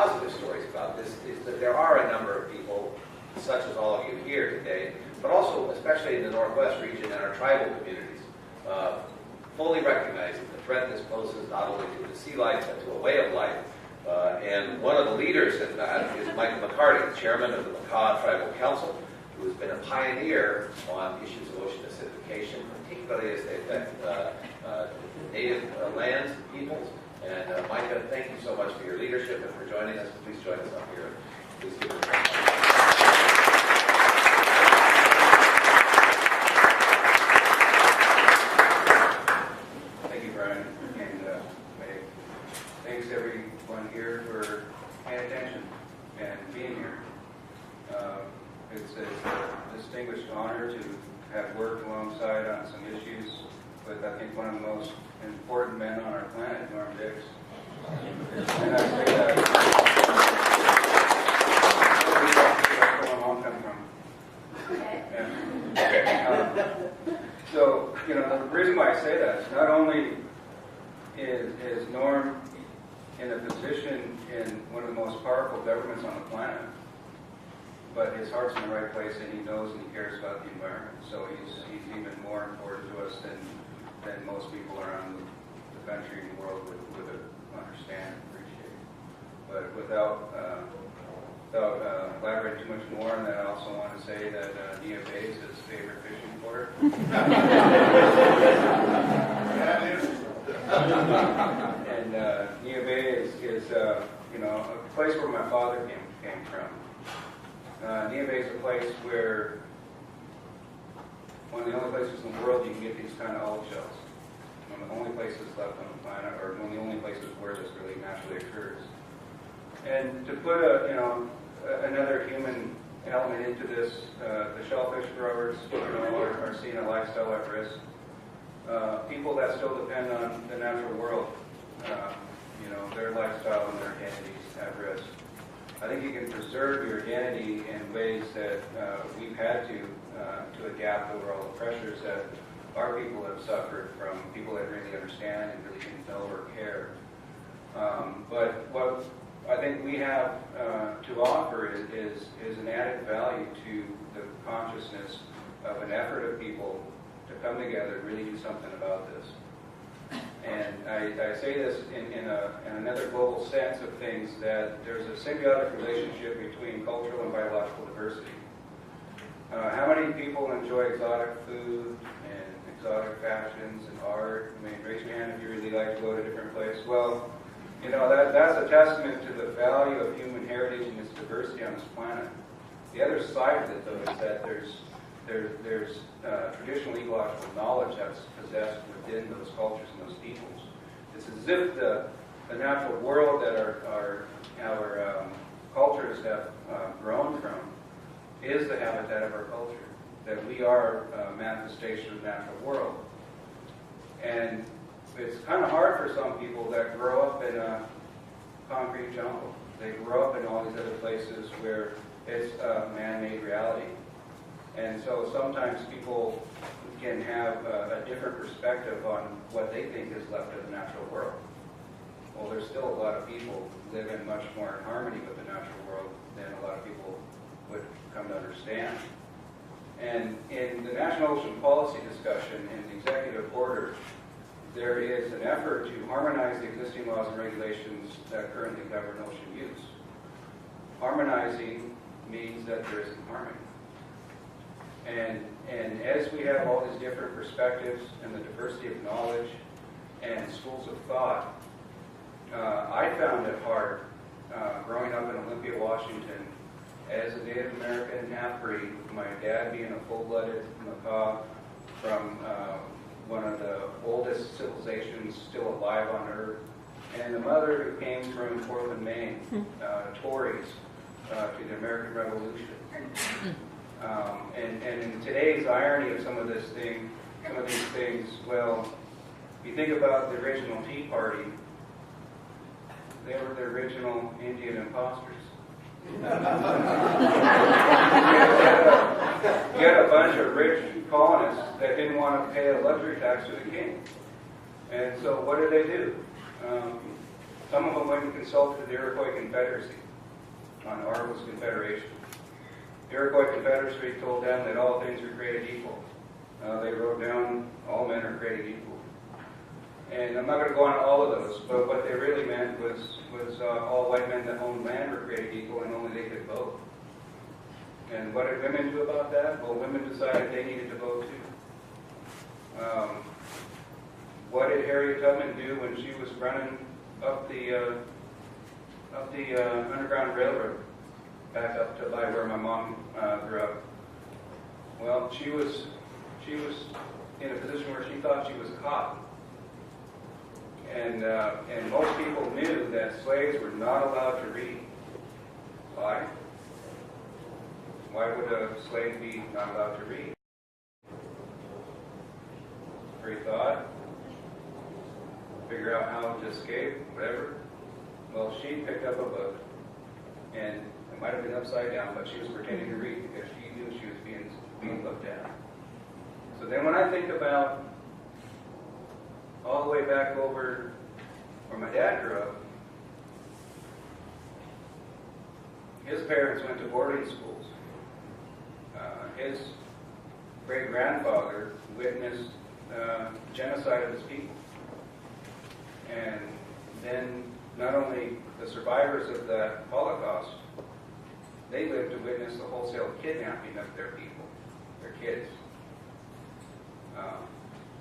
positive stories about this is that there are a number of people, such as all of you here today, but also especially in the Northwest region and our tribal communities, fully recognizing the threat this poses not only to the sea life but to a way of life. And one of the leaders in that is Micah McCarty, the chairman of the Makah Tribal Council, who has been a pioneer on issues of ocean acidification, particularly as they affect native lands and peoples. And Micah, thank you so much for your leadership and for joining us. Please join us up here. Please give it a round. Thank you, Brian. And thanks everyone here for paying attention and being here. It's a distinguished honor to have worked alongside on some issues with, I think, one of the most important men on our planet, Norm Dix. And I say that where my mom comes from. Yeah. So, the reason why I say that is not only is Norm in a position in one of the most powerful governments on the planet, but his heart's in the right place, and he knows and he cares about the environment. So he's even more important to us than most people around the country and the world would understand and appreciate. But without elaborating too much more on that, I also want to say that Nia Bay is his favorite fishing port. And Nia Bay is a place where my father came from. Nia Bay is a place where one of the only places in the world you can get these kind of olive shells. One of the only places left on the planet, or one of the only places where this really naturally occurs. And to put another human element into this, the shellfish growers are seeing a lifestyle at risk. People that still depend on the natural world, their lifestyle and their identities at risk. I think you can preserve your identity in ways that we've had to adapt over all the pressures that our people have suffered from people that really understand and really didn't know or care. But what I think we have to offer is an added value to the consciousness of an effort of people to come together and really do something about this. And I say this in another global sense of things, that there's a symbiotic relationship between cultural and biological diversity. How many people enjoy exotic food and exotic fashions and art? I mean, raise your hand if you really like to go to a different place. Well, that's a testament to the value of human heritage and its diversity on this planet. The other side of it, though, is that there's traditional ecological knowledge that's possessed within those cultures and those peoples. It's as if the natural world that our cultures have grown from is the habitat of our culture, that we are a manifestation of the natural world. And it's kind of hard for some people that grow up in a concrete jungle. They grow up in all these other places where it's a man-made reality. And so sometimes people can have a different perspective on what they think is left of the natural world. Well, there's still a lot of people who live in much more in harmony with the natural world than a lot of people would come to understand. And in the National Ocean Policy discussion, in the executive order, there is an effort to harmonize the existing laws and regulations that currently govern ocean use. Harmonizing means that there isn't harmony. And as we have all these different perspectives and the diversity of knowledge and schools of thought, I found it hard growing up in Olympia, Washington, as a Native American half-breed, with my dad being a full-blooded Makah from one of the oldest civilizations still alive on Earth, and the mother who came from Portland, Maine, Tories, to the American Revolution. And in today's irony of some of these things, well, if you think about the original Tea Party, they were the original Indian imposters. You had a bunch of rich colonists that didn't want to pay a luxury tax to the king. And so what did they do? Some of them went and consulted the Iroquois Confederacy on Argos Confederation. The Iroquois Confederacy told them that all things were created equal. They wrote down all men are created equal. And I'm not going to go on all of those, but what they really meant was all white men that owned land were created equal and only they could vote. And what did women do about that? Well, women decided they needed to vote too. What did Harriet Tubman do when she was running up the Underground Railroad back up to by where my mom grew up? Well, she was in a position where she thought she was caught. And most people knew that slaves were not allowed to read. Why? Why would a slave be not allowed to read? Free thought? Figure out how to escape, whatever. Well, she picked up a book, and it might have been upside down, but she was pretending to read because she knew she was being looked at. So then when I think about all the way back over where my dad grew up, his parents went to boarding schools. His great-grandfather witnessed genocide of his people. And then not only the survivors of the Holocaust, they lived to witness the wholesale kidnapping of their people, their kids.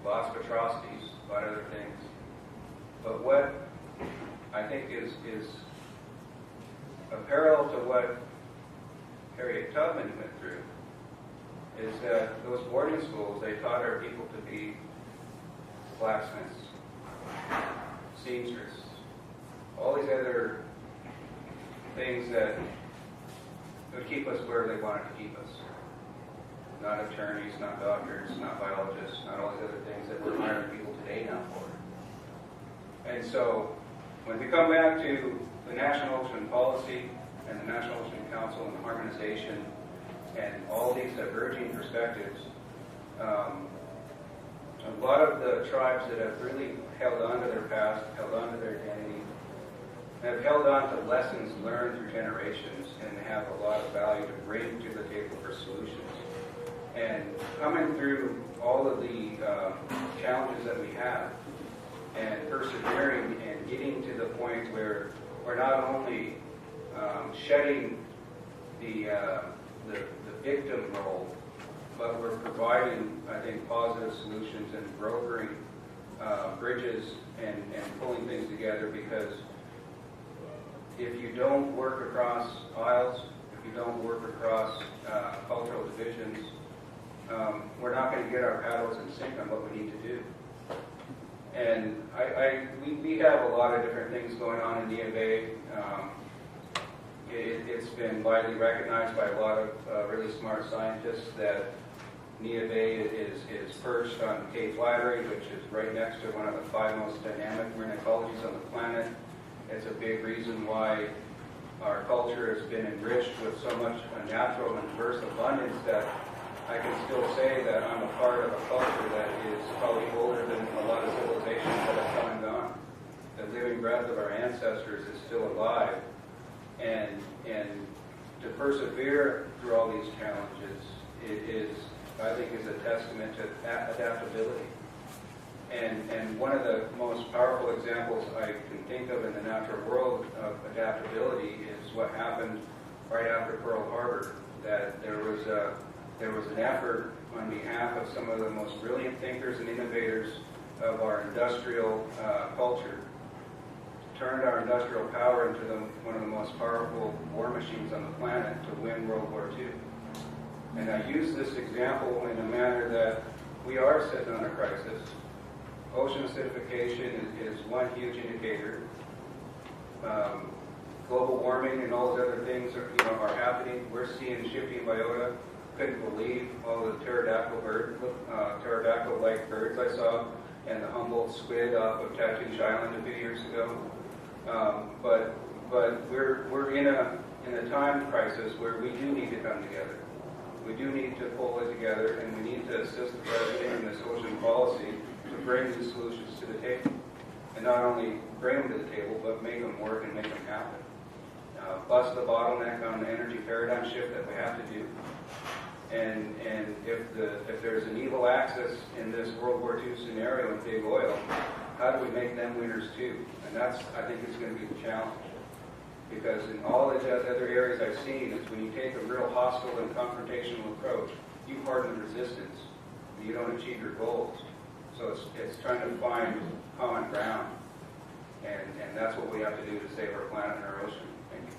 Lots of atrocities, a lot of other things. But what I think is a parallel to what Harriet Tubman went through is that those boarding schools, they taught our people to be blacksmiths, seamstress, all these other things that would keep us where they wanted to keep us. Not attorneys, not doctors, not biologists, not all these other things that we're hiring people today now for. And so, when we come back to the National Ocean Policy and the National Ocean Council and the harmonization and all these diverging perspectives, a lot of the tribes that have really held on to their past, held on to their identity, have held on to lessons learned through generations and have a lot of value to bring to the table for solutions. And coming through all of the challenges that we have and persevering and getting to the point where we're not only shedding the victim role, but we're providing, I think, positive solutions and brokering bridges and pulling things together, because if you don't work across aisles, if you don't work across cultural divisions, we're not going to get our paddles in sync on what we need to do. And we have a lot of different things going on in the Bay. It's been widely recognized by a lot of really smart scientists that Nia Bay is perched on Cape Flattery, which is right next to one of the 5 most dynamic marine ecologies on the planet. It's a big reason why our culture has been enriched with so much natural and diverse abundance that I can still say that I'm a part of a culture that is probably older than a lot of civilizations that have come and gone. The living breath of our ancestors is still alive. And to persevere through all these challenges, I think, is a testament to adaptability. And one of the most powerful examples I can think of in the natural world of adaptability is what happened right after Pearl Harbor. That there was an effort on behalf of some of the most brilliant thinkers and innovators of our industrial culture, turned our industrial power into one of the most powerful war machines on the planet to win World War II. And I use this example in a manner that we are sitting on a crisis. Ocean acidification is one huge indicator. Global warming and all those other things are happening. We're seeing shifting biota. Couldn't believe all the pterodactyl like birds I saw, and the Humboldt squid off of Tatoosh Island a few years ago. But we're in a time crisis where we do need to come together. We do need to pull it together, and we need to assist the President in this ocean policy to bring these solutions to the table. and not only bring them to the table, but make them work and make them happen. Bust the bottleneck on the energy paradigm shift that we have to do. And if there's an evil axis in this World War II scenario in big oil, how do we make them winners too? And that's, I think, is going to be the challenge. Because in all the other areas I've seen, is when you take a real hostile and confrontational approach, you harden resistance, and you don't achieve your goals. So it's trying to find common ground. And that's what we have to do to save our planet and our ocean. Thank you.